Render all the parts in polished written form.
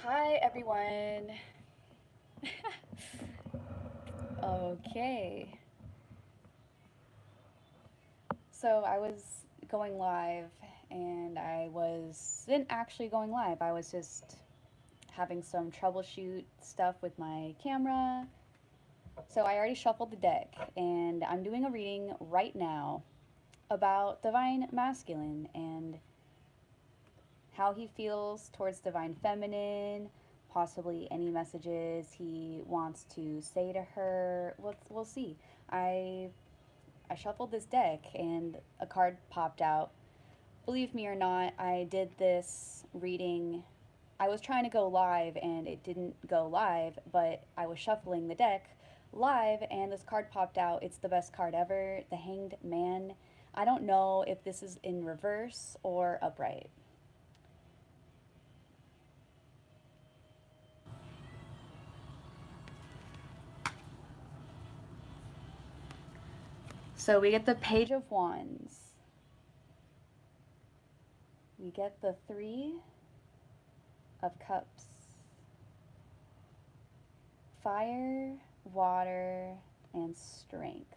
Hi, everyone. Okay. So I was going live and I wasn't actually going live. I was just having some troubleshoot stuff with my camera. So I already shuffled the deck and I'm doing a reading right now about divine masculine and how he feels towards divine feminine, possibly any messages he wants to say to her. We'll see. I I shuffled this deck and a card popped out. Believe me or not, I did this reading. I was trying to go live and it didn't go live, but I was shuffling the deck live and this card popped out. It's the best card ever, the Hanged Man. I don't know if this is in reverse or upright. So we get the Page of Wands. We get the Three of Cups. Fire, water, and strength.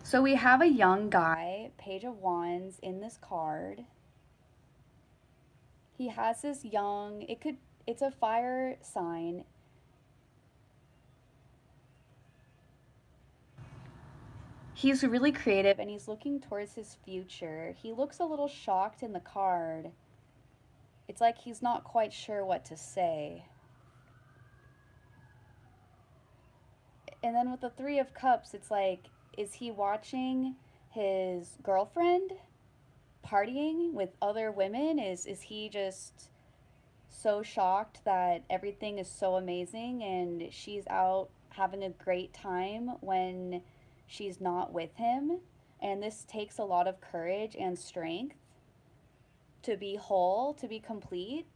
So we have a young guy, Page of Wands, in this card. He has this young, it's a fire sign. He's really creative and he's looking towards his future. He looks a little shocked in the card. It's like he's not quite sure what to say. And then with the Three of Cups, it's like, is he watching his girlfriend partying with other women? Is he just so shocked that everything is so amazing and she's out having a great time when she's not with him? And this takes a lot of courage and strength to be whole, to be complete.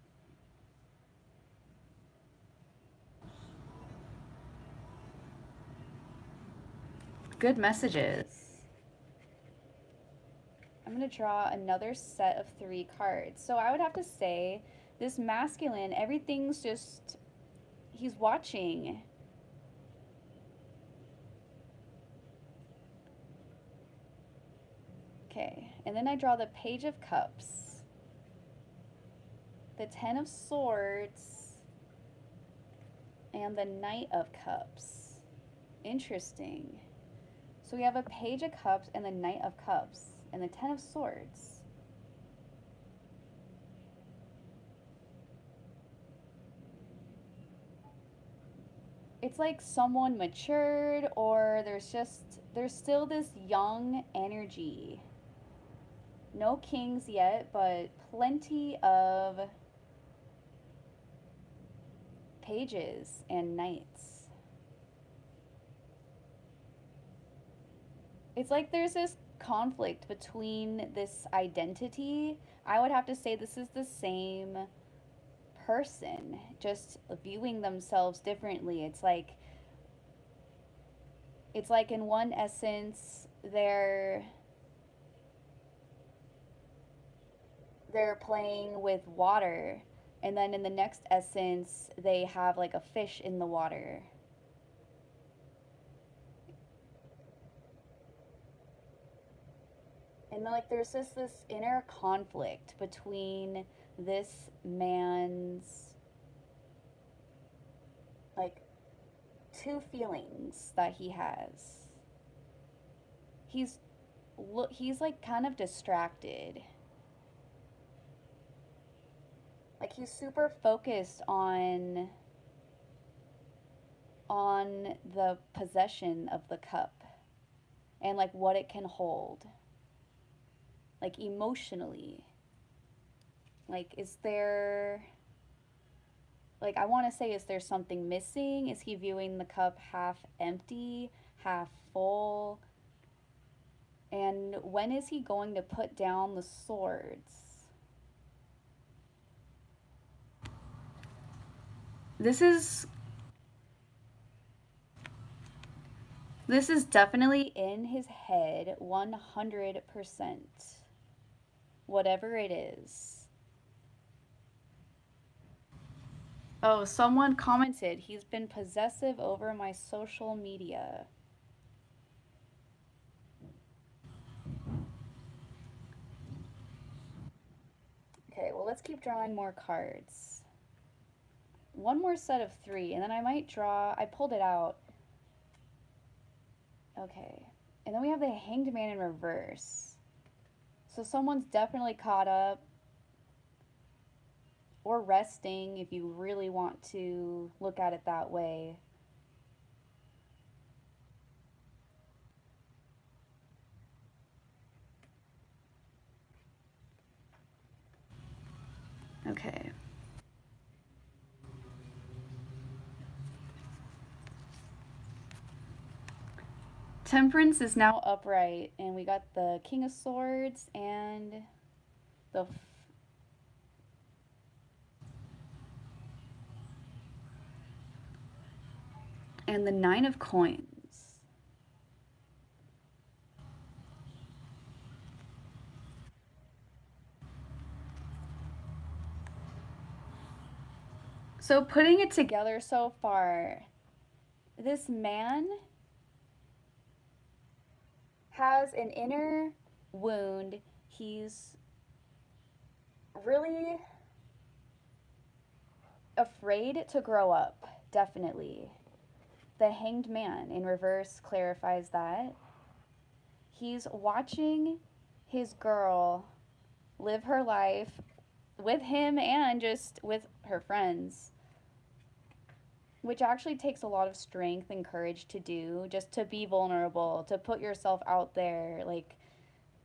Good messages. I'm going to draw another set of 3 cards. So I would have to say this masculine, everything's just, he's watching. Okay, and then I draw the Page of Cups, the Ten of Swords, and the Knight of Cups. Interesting. So we have a Page of Cups and the Knight of Cups and the Ten of Swords. It's like someone matured or there's still this young energy. No kings yet, but plenty of pages and knights. It's like there's this conflict between this identity. I would have to say this is the same person, just viewing themselves differently. It's like in one essence they're playing with water and then in the next essence they have like a fish in the water. And like there's this inner conflict between this man's like 2 feelings that he has. He's he's like kind of distracted. Like he's super focused on the possession of the cup and like what it can hold. Like emotionally. Like is there like I want to say is there something missing? Is he viewing the cup half empty, half full? And when is he going to put down the swords? This is this is definitely in his head 100%. whatever it is. Oh, someone commented, he's been possessive over my social media. Okay, well, let's keep drawing more cards. One more set of 3, and then I might draw. I pulled it out. Okay. And then we have the Hanged Man in reverse. So someone's definitely caught up or resting if you really want to look at it that way. Okay. Temperance is now upright, and we got the King of Swords and the Nine of Coins. So putting it together so far, this man has an inner wound. He's really afraid to grow up, definitely. The Hanged Man in reverse clarifies that. He's watching his girl live her life with him and just with her friends, which actually takes a lot of strength and courage to do, just to be vulnerable, to put yourself out there, like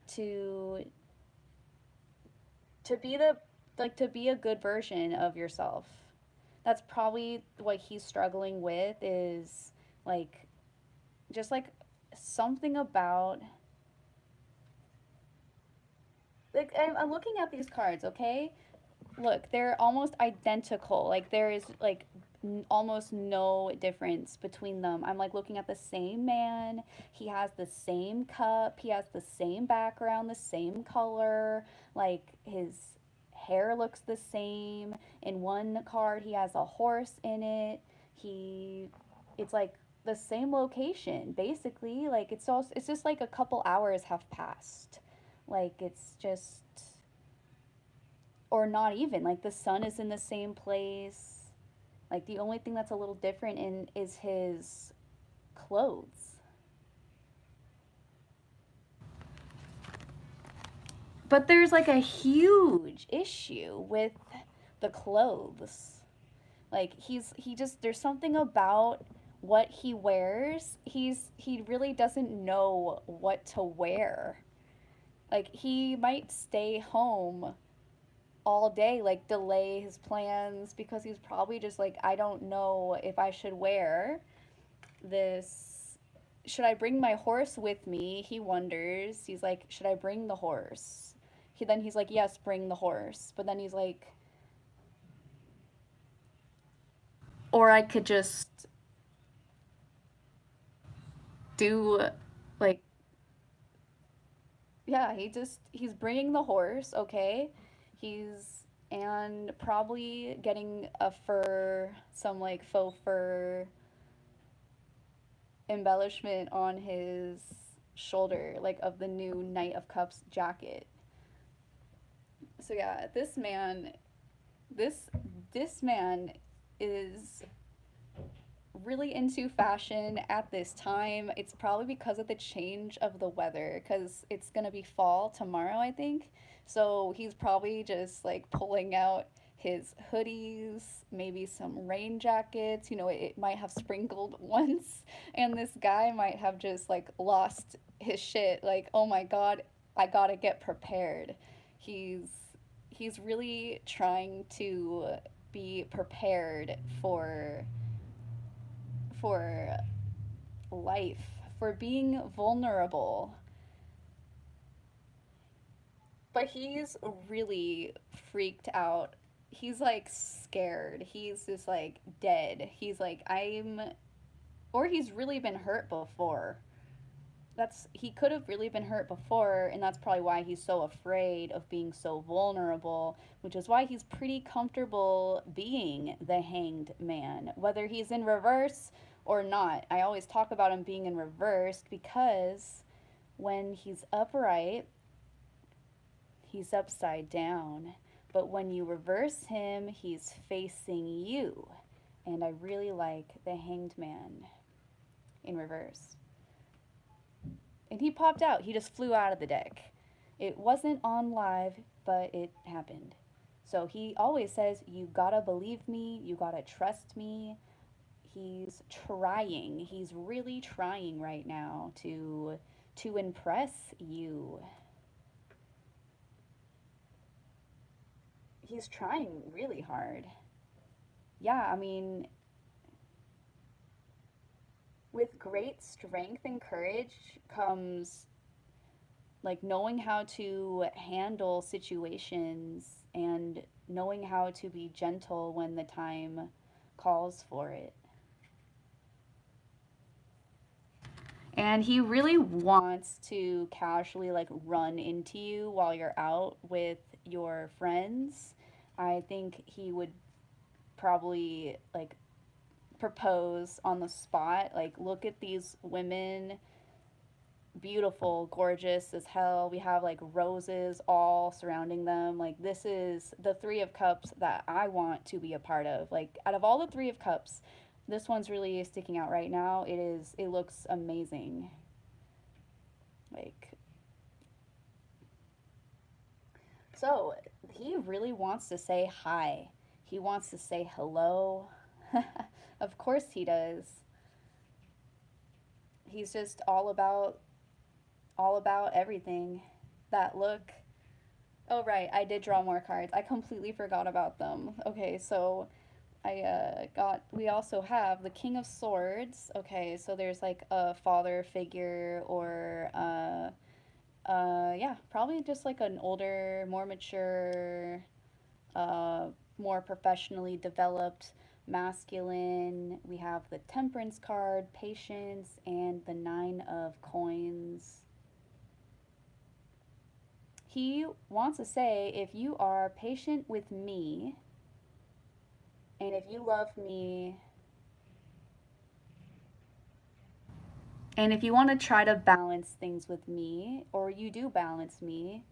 to be the to be a good version of yourself. That's probably what he's struggling with, is like just like something about like I'm looking at these cards, okay? Look, they're almost identical. Like there is like almost no difference between them. I'm like looking at the same man. He has the same cup. He has the same background, the same color. Like his hair looks the same. In one card, he has a horse in it. It's like the same location, basically. Like it's just like a couple hours have passed. Like it's just, or not even, like the sun is in the same place. Like the only thing that's a little different in is his clothes. But there's like a huge issue with the clothes. Like he just, there's something about what he wears. He really doesn't know what to wear. Like he might stay home all day, like delay his plans, because he's probably just like, I don't know if I should wear this. Should I bring my horse with me? He wonders. He's like, should I bring the horse? He's like, yes, bring the horse. But then he's like, or I could just do like, yeah, he's bringing the horse, okay? He's and probably getting a fur, some like faux fur embellishment on his shoulder, like of the new Knight of Cups jacket. So yeah, this this man is really into fashion at this time. It's probably because of the change of the weather, because it's gonna be fall tomorrow, I think. So he's probably just like pulling out his hoodies, maybe some rain jackets. It might have sprinkled once, and this guy might have just like lost his shit. Like, oh my god, I gotta get prepared. He's he's really trying to be prepared for life, for being vulnerable. But he's really freaked out. He's like scared. He's just like dead. He's like, or he's really been hurt before. that's he could have really been hurt before, and that's probably why he's so afraid of being so vulnerable, which is why he's pretty comfortable being the hanged man, whether he's in reverse or not. I always talk about him being in reverse because when he's upright, he's upside down, but when you reverse him, he's facing you. And I really like the hanged man in reverse. And he popped out. He just flew out of the deck. It wasn't on live, but it happened. So he always says, "You gotta believe me, you gotta trust me." He's trying. He's really trying right now to impress you. He's trying really hard. Yeah, I mean, with great strength and courage comes like knowing how to handle situations and knowing how to be gentle when the time calls for it. And he really wants to casually like run into you while you're out with your friends. I think he would probably like propose on the spot, like, look at these women, beautiful, gorgeous as hell. We have like roses all surrounding them. Like, this is the Three of Cups that I want to be a part of. Like, out of all the Three of Cups, this one's really sticking out right now. It looks amazing. Like, so he really wants to say hi. He wants to say hello. Of course he does. He's just all about everything. That look. Oh right, I did draw more cards. I completely forgot about them. Okay, so I got. We also have the King of Swords. Okay, so there's like a father figure or yeah, probably just like an older, more mature, uh, more professionally developed masculine. We have the Temperance card, Patience, and the Nine of Coins. He wants to say, if you are patient with me and if you love me and if you want to try to balance things with me, or you do balance me,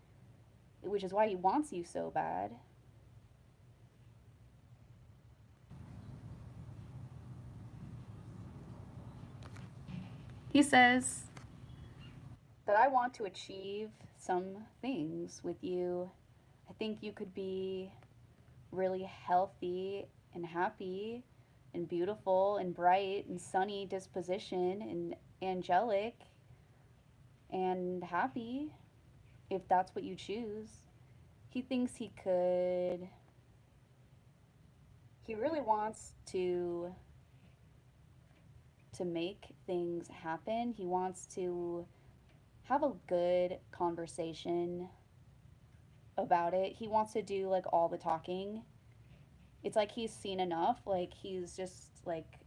which is why he wants you so bad, he says that I want to achieve some things with you. I think you could be really healthy and happy and beautiful and bright and sunny disposition and angelic and happy if that's what you choose. He thinks he could. He really wants to make things happen. He wants to have a good conversation about it. He wants to do like all the talking. It's like he's seen enough. Like he's just like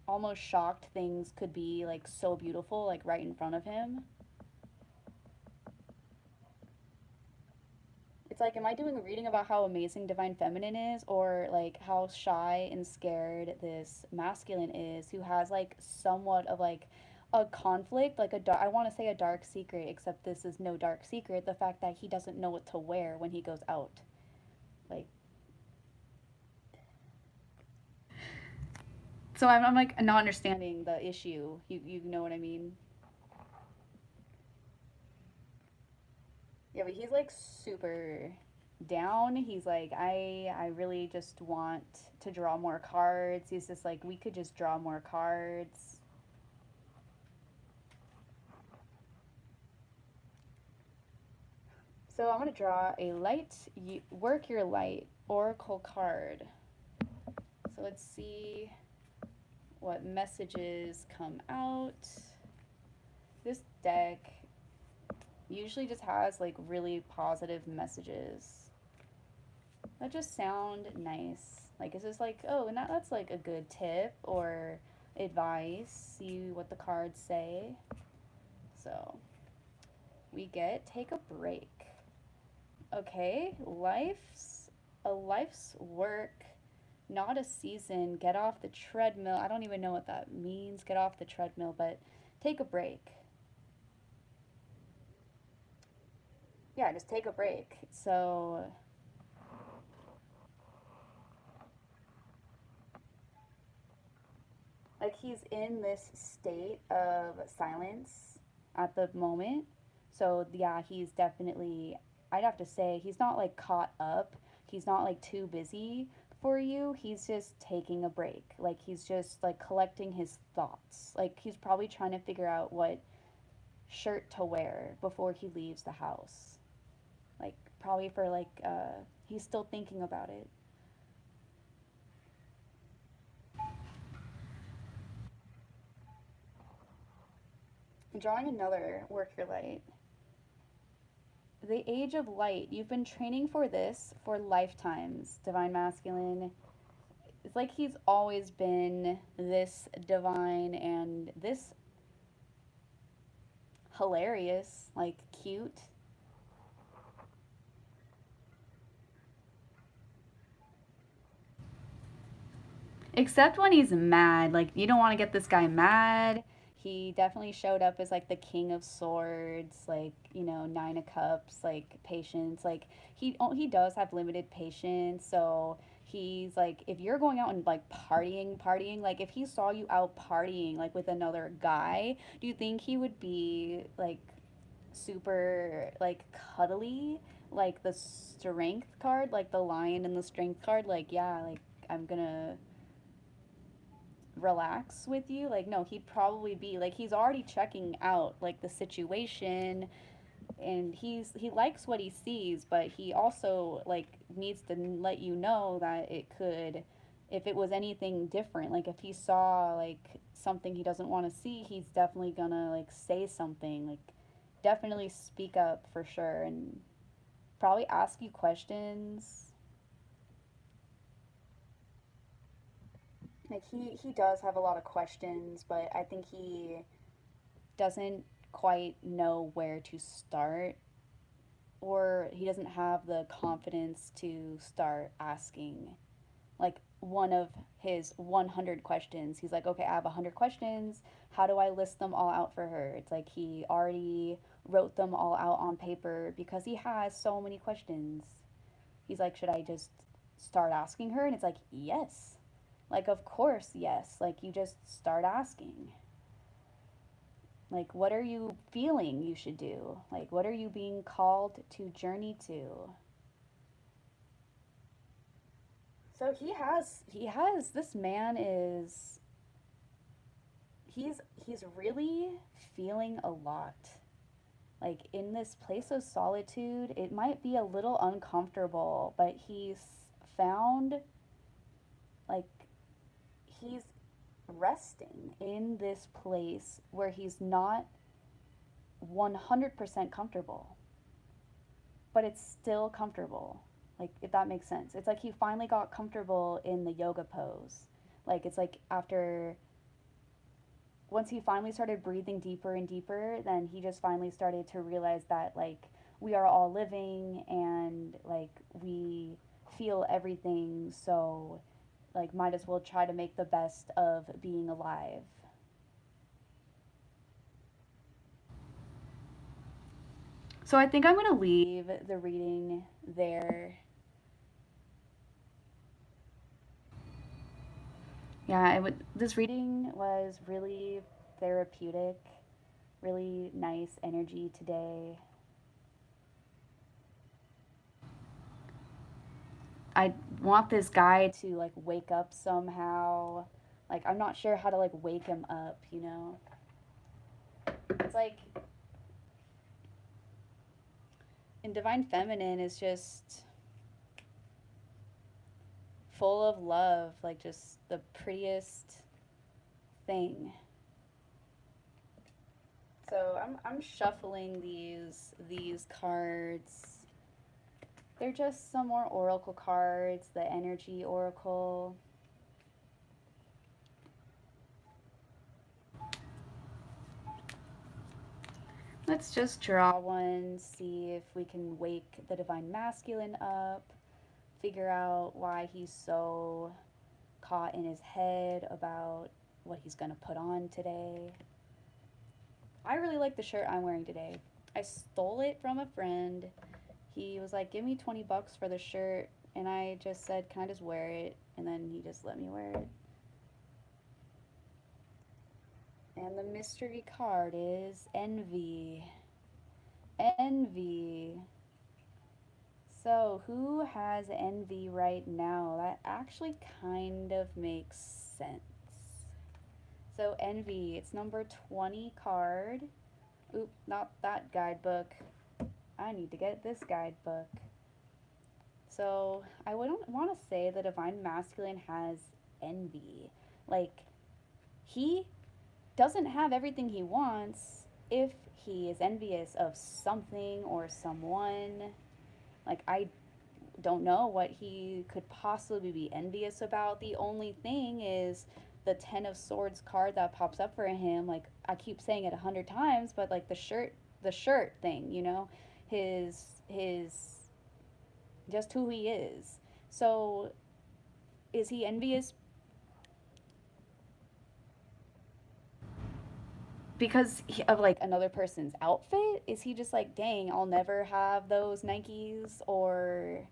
almost shocked things could be like so beautiful like right in front of him. It's like, am I doing a reading about how amazing Divine Feminine is, or like how shy and scared this masculine is, who has like somewhat of like a conflict, like I want to say a dark secret, except this is no dark secret. The fact that he doesn't know what to wear when he goes out, like. So I'm like not understanding the issue. You know what I mean? Yeah, but he's like super down. He's like, I really just want to draw more cards. He's just like, we could just draw more cards. So I'm gonna draw a light, work your light oracle card. So let's see what messages come out. This deck usually just has like really positive messages that just sound nice. Like, it's just like, oh, and that's like a good tip or advice. See what the cards say. So we get take a break. Okay, life's work, not a season. Get off the treadmill. I don't even know what that means. Get off the treadmill, but take a break. Yeah, just take a break. So like he's in this state of silence at the moment. So yeah, he's definitely, I'd have to say he's not like caught up. He's not like too busy for you. He's just taking a break. Like he's just like collecting his thoughts. Like he's probably trying to figure out what shirt to wear before he leaves the house. Like probably for like he's still thinking about it. Drawing another work your light. The age of light. You've been training for this for lifetimes, divine masculine. It's like he's always been this divine and this hilarious, like cute. Except when he's mad. Like, you don't want to get this guy mad. He definitely showed up as like the king of swords, like, you know, nine of cups, like patience. Like he does have limited patience, so he's like if you're going out and like partying, like if he saw you out partying like with another guy, do you think he would be like super like cuddly, like the strength card, like the lion and the strength card, like yeah, like I'm gonna relax with you? Like no, he'd probably be like he's already checking out like the situation, and he likes what he sees, but he also like needs to let you know that it could, if it was anything different, like if he saw like something he doesn't want to see, he's definitely gonna like say something, like definitely speak up for sure, and probably ask you questions. Like he does have a lot of questions, but I think he doesn't quite know where to start, or he doesn't have the confidence to start asking like one of his 100 questions. He's like, okay, I have 100 questions. How do I list them all out for her? It's like he already wrote them all out on paper because he has so many questions. He's like, should I just start asking her? And it's like, yes. Like, of course, yes. Like, you just start asking. Like, what are you feeling you should do? Like, what are you being called to journey to? So this man is, he's really feeling a lot. Like in this place of solitude, it might be a little uncomfortable, but he's found like he's resting in this place where he's not 100% comfortable, but it's still comfortable. Like, if that makes sense. It's like he finally got comfortable in the yoga pose. Like, it's like after, once he finally started breathing deeper and deeper, then he just finally started to realize that, like, we are all living and, like, we feel everything. So, like, might as well try to make the best of being alive. So I think I'm going to leave the reading there. Yeah, this reading was really therapeutic, really nice energy today. I want this guy to like wake up somehow. Like I'm not sure how to like wake him up, you know. It's like in Divine Feminine is just full of love, like just the prettiest thing. So I'm shuffling these cards. They're just some more oracle cards, the energy oracle. Let's just draw one, see if we can wake the divine masculine up, figure out why he's so caught in his head about what he's going to put on today. I really like the shirt I'm wearing today. I stole it from a friend. He was like, "Give me 20 bucks for the shirt." And I just said, "Can I just wear it?" And then he just let me wear it. And the mystery card is envy. Envy. So, who has envy right now? That actually kind of makes sense. So, envy, it's number 20 card. Oop, not that guidebook. I need to get this guidebook. So, I wouldn't want to say the divine masculine has envy. Like, he doesn't have everything he wants if he is envious of something or someone. Like, I don't know what he could possibly be envious about. The only thing is the 10 of swords card that pops up for him. Like, I keep saying it 100 times, but like the shirt thing, his just who he is. So is he envious because of like another person's outfit? Is he just like, dang, I'll never have those Nikes, or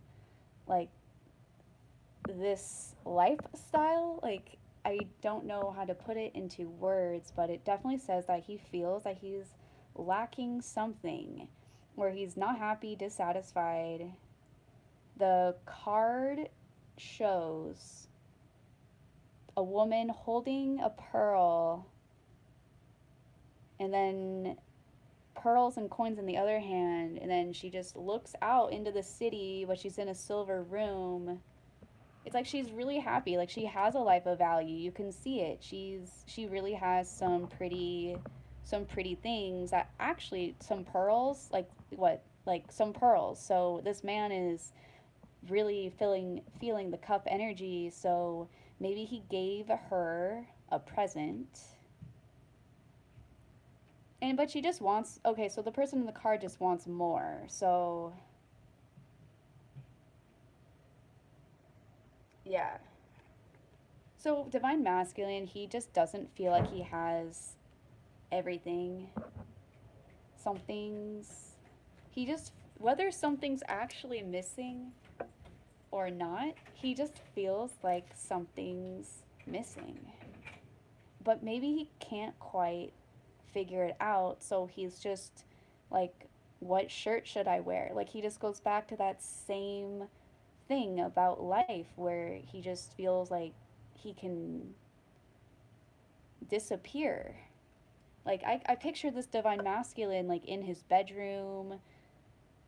like this lifestyle? Like, I don't know how to put it into words, but it definitely says that he feels that he's lacking something, where he's not happy, dissatisfied. The card shows a woman holding a pearl, and then pearls and coins in the other hand, and then she just looks out into the city, but she's in a silver room. It's like she's really happy. Like, she has a life of value. You can see it. She really has some pretty things, that actually, some pearls, like what? Like some pearls. So this man is really feeling the cup energy. So maybe he gave her a present. And but she just wants, okay, so the person in the card just wants more. So yeah. So divine masculine, he just doesn't feel like he has everything. Something's he just whether something's actually missing or not, he just feels like something's missing. But maybe he can't quite figure it out, so he's just like, what shirt should I wear? Like, he just goes back to that same thing about life, where he just feels like he can disappear. Like, I picture this divine masculine like in his bedroom,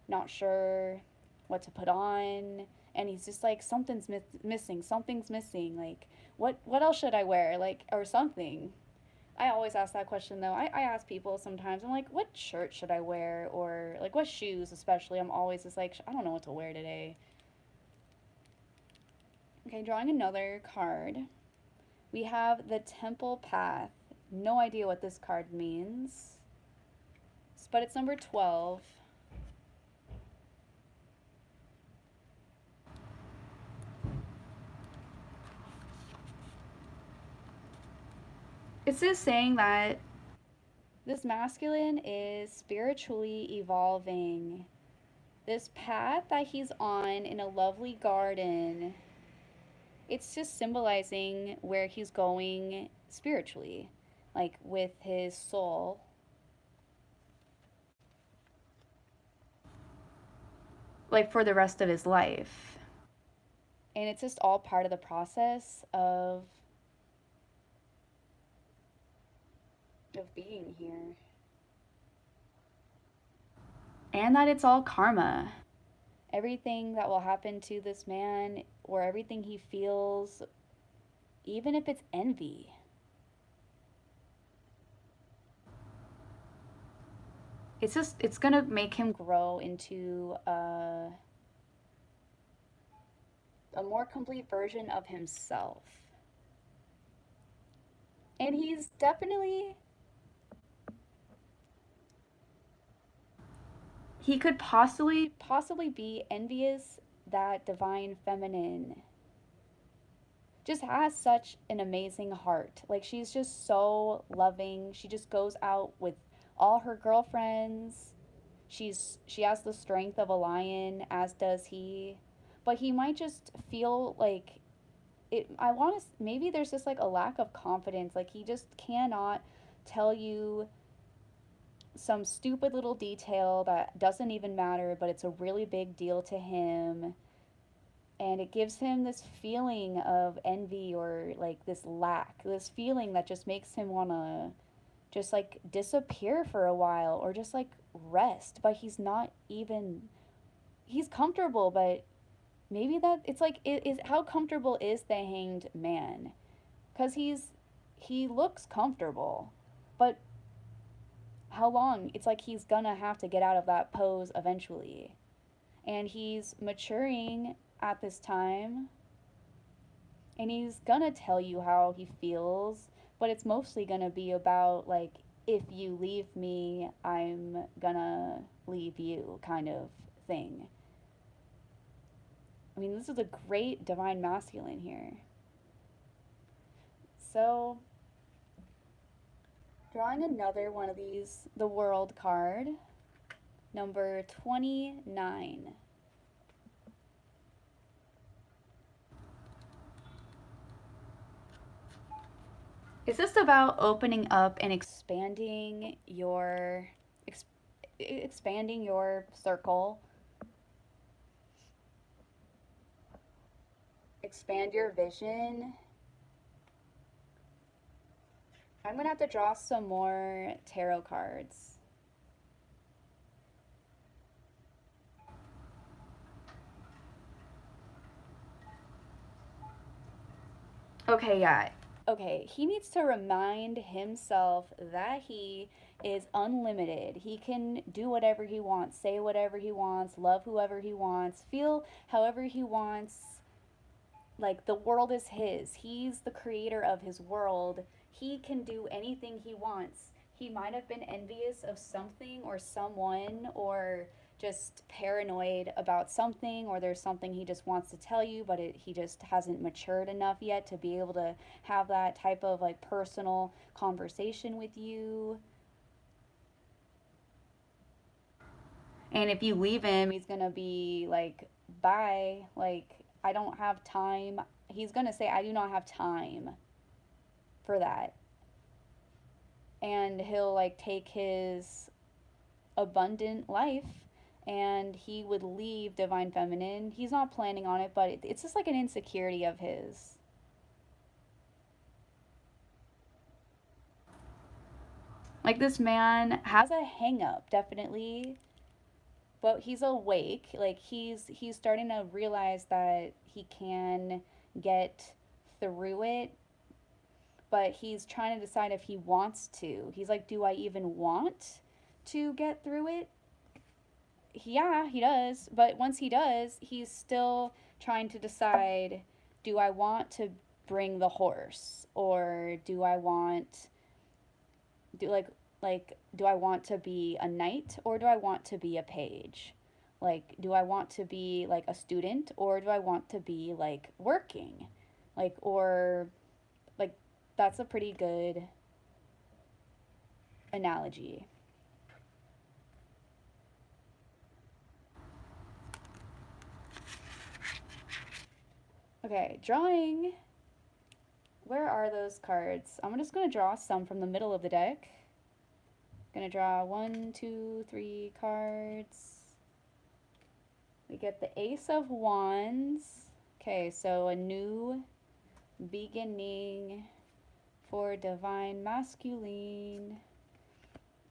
not sure what to put on, and he's just like, something's missing, something's missing. Like, what else should I wear? Like, or something. I always ask that question though. I ask people sometimes. I'm like, what shirt should I wear, or like what shoes, especially. I'm always just like, I don't know what to wear today. Okay, drawing another card. We have the Temple Path. No idea what this card means, but it's number 12. It's just saying that this masculine is spiritually evolving. This path that he's on in a lovely garden, it's just symbolizing where he's going spiritually, like with his soul, like for the rest of his life. And it's just all part of the process of being here. And that it's all karma. Everything that will happen to this man, or everything he feels, even if it's envy, it's gonna make him grow into a more complete version of himself. And he's definitely he could possibly be envious that divine feminine just has such an amazing heart. Like, she's just so loving. She just goes out with all her girlfriends. She has the strength of a lion, as does he. But he might just feel like it. I want to. Maybe there's just like a lack of confidence. Like, he just cannot tell you some stupid little detail that doesn't even matter, but it's a really big deal to him. And it gives him this feeling of envy, or like this lack, this feeling that just makes him want to just like disappear for a while, or just like rest. But he's not even, he's comfortable, but maybe that it's like, it is, how comfortable is the hanged man? Because he looks comfortable, but how long? It's like he's gonna have to get out of that pose eventually. And he's maturing at this time, and he's gonna tell you how he feels, but it's mostly gonna be about like, if you leave me, I'm gonna leave you, kind of thing. I mean, this is a great divine masculine here. So, drawing another one of these, the World card, number 29. It's just about opening up and ex, expanding your circle, expand your vision. I'm gonna have to draw some more tarot cards. Okay, yeah. Okay, he needs to remind himself that he is unlimited. He can do whatever he wants, say whatever he wants, love whoever he wants, feel however he wants. Like, the world is his. He's the creator of his world. He can do anything he wants. He might have been envious of something or someone, or just paranoid about something, or there's something he just wants to tell you, but he just hasn't matured enough yet to be able to have that type of like personal conversation with you. And if you leave him, he's gonna be like, bye. Like, I don't have time. He's gonna say, I do not have time for that. And he'll like take his abundant life, and he would leave divine feminine. He's not planning on it, but it's just like an insecurity of his. Like, this man has a hang up, definitely, but he's awake. Like, he's starting to realize that he can get through it, but he's trying to decide if he wants to. He's like, do I even want to get through it? Yeah, he does. But once he does, he's still trying to decide, do I want to bring the horse, or do I want, do do I want to be a knight, or do I want to be a page? Like, do I want to be like a student, or do I want to be like working? Like, or like, that's a pretty good analogy. Okay, drawing. Where are those cards? I'm just gonna draw some from the middle of the deck. Gonna draw 1, 2, 3 cards. We get the Ace of Wands. Okay, so a new beginning for divine masculine,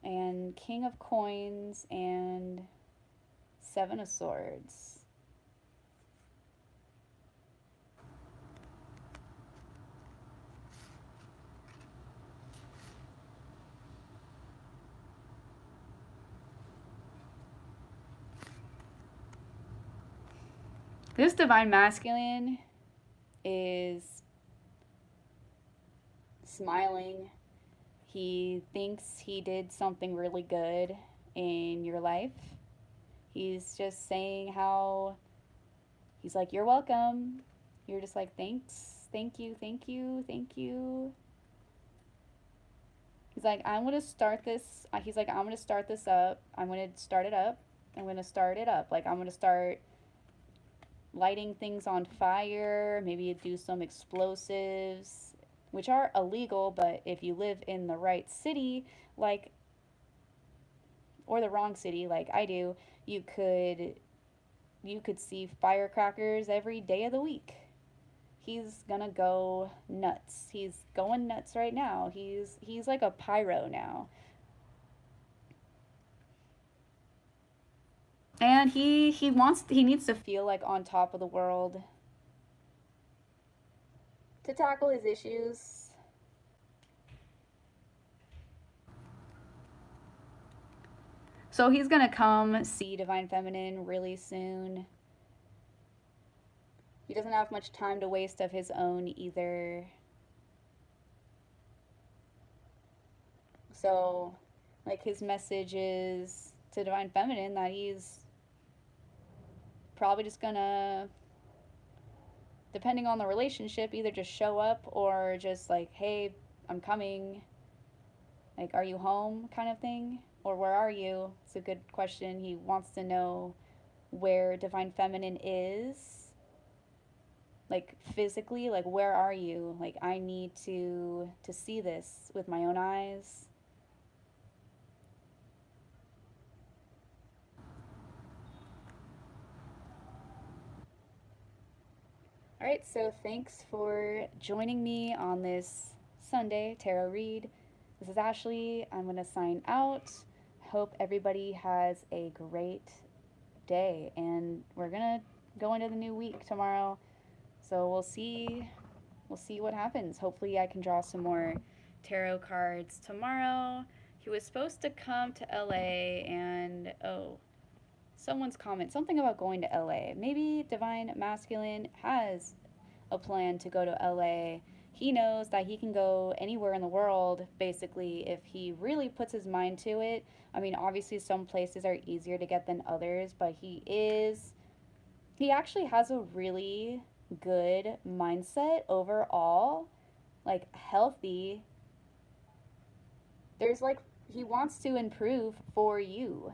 and King of Coins, and Seven of Swords. This divine masculine is smiling. He thinks he did something really good in your life, He's just saying how he's like, "You're welcome." You're just like, "Thanks, thank you, thank you, thank you." He's like, "I'm gonna start this." He's like, "I'm gonna start this up. I'm gonna start it up. I'm gonna start it up. Like, I'm gonna start lighting things on fire, maybe do some explosives, which are illegal, but if you live in the right city, like, or the wrong city, like I do, you could you could see firecrackers every day of the week. He's gonna go nuts. He's going nuts right now. He's like a pyro now. And he needs to feel like on top of the world to tackle his issues. So he's gonna come see Divine Feminine really soon. He doesn't have much time to waste of his own either. So, like, his message is to Divine Feminine that he's probably just gonna, depending on the relationship, either just show up or just like, hey, I'm coming. Like, are you home kind of thing? Or where are you? It's a good question. He wants to know where Divine Feminine is. Like physically, like where are you? Like I need to see this with my own eyes. All right, so thanks for joining me on this Sunday tarot read. This is Ashley. I'm going to sign out. Hope everybody has a great day, and we're going to go into the new week tomorrow. So we'll see what happens. Hopefully I can draw some more tarot cards tomorrow. He was supposed to come to LA and someone's comment something about going to LA. Maybe Divine Masculine has a plan to go to LA. He knows that he can go anywhere in the world basically if he really puts his mind to it. I mean, obviously some places are easier to get than others, but he actually has a really good mindset overall, like healthy. There's like he wants to improve for you.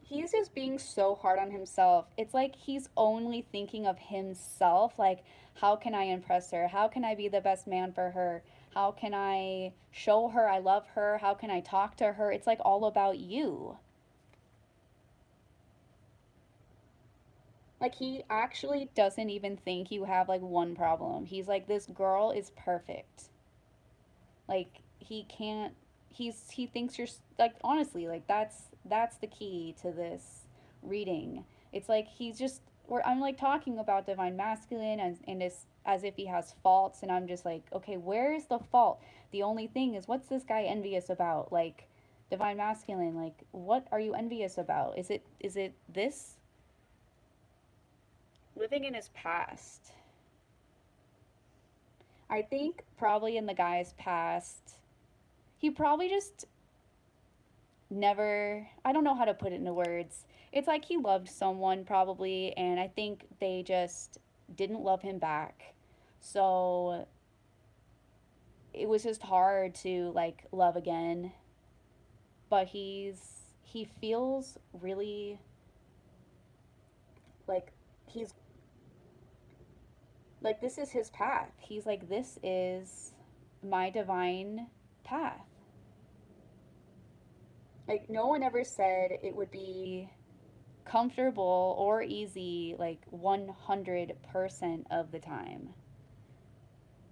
He's just being so hard on himself. It's like he's only thinking of himself. Like, how can I impress her? How can I be the best man for her? How can I show her I love her? How can I talk to her? It's like all about you. Like, he actually doesn't even think you have like one problem. He's like, this girl is perfect. Like, he can't, he thinks you're, like, honestly, like, that's the key to this reading. It's like he's just where I'm like talking about Divine Masculine and as if he has faults, and I'm just like, okay, where's the fault? The only thing is, what's this guy envious about? Like, Divine Masculine, like, what are you envious about? Is it this? Living in his past. I think probably in the guy's past, he probably just never, I don't know how to put it into words. It's like he loved someone probably, and I think they just didn't love him back. So it was just hard to like love again. But he feels really like he's like this is his path. He's like, this is my divine path. Like, no one ever said it would be comfortable or easy like 100% of the time.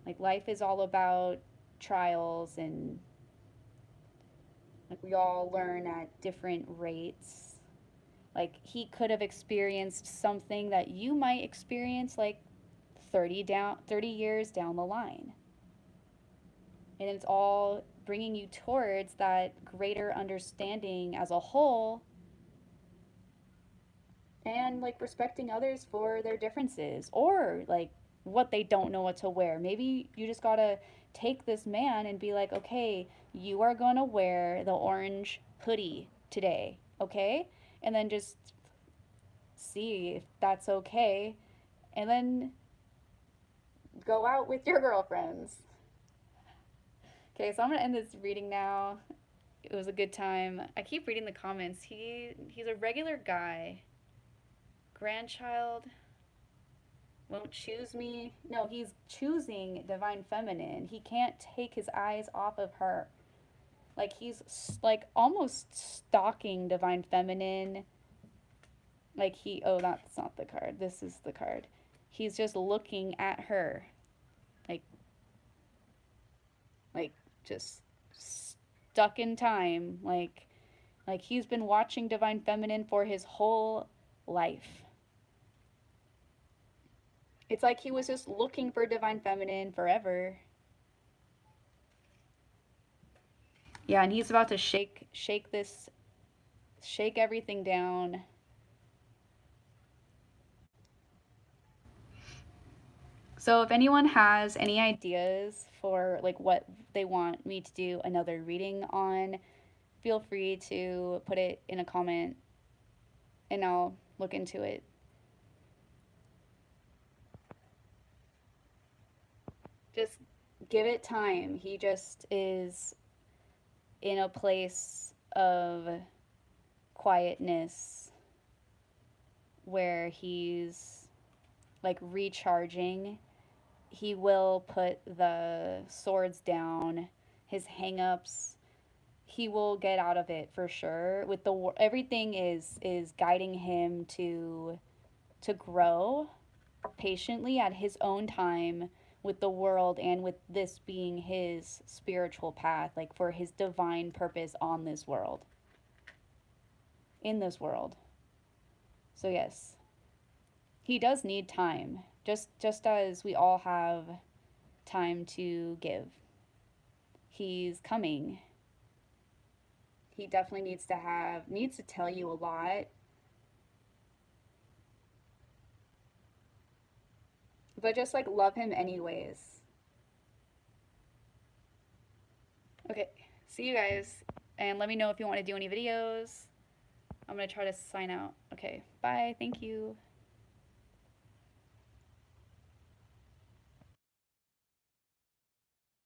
Like, life is all about trials, and like we all learn at different rates. Like, he could have experienced something that you might experience like 30 years down the line. And it's all bringing you towards that greater understanding as a whole, and like respecting others for their differences, or like what they don't know what to wear. Maybe you just gotta take this man and be like, okay, you are gonna wear the orange hoodie today, okay? And then just see if that's okay, and then go out with your girlfriends. Okay, so I'm gonna end this reading now. It was a good time. I keep reading the comments. He's a regular guy. Grandchild won't choose me. No, he's choosing divine feminine. He can't take his eyes off of her. Like he's like almost stalking divine feminine. Like oh, that's not the card. This is the card. He's just looking at her. Like like just stuck in time. Like he's been watching divine feminine for his whole life. It's like he was just looking for divine feminine forever. Yeah, and he's about to shake everything down. So if anyone has any ideas for like what they want me to do another reading on, feel free to put it in a comment and I'll look into it. Just give it time. He just is in a place of quietness where he's like recharging. He will put the swords down, his hang-ups. He will get out of it for sure. With the everything is guiding him to grow patiently at his own time with the world and with this being his spiritual path, like for his divine purpose on this world. In this world. So yes, he does need time, just as we all have time to give. He's coming. He definitely needs to tell you a lot. But just like love him anyways. Okay, see you guys. And let me know if you want to do any videos. I'm going to try to sign out. Okay, bye. Thank you.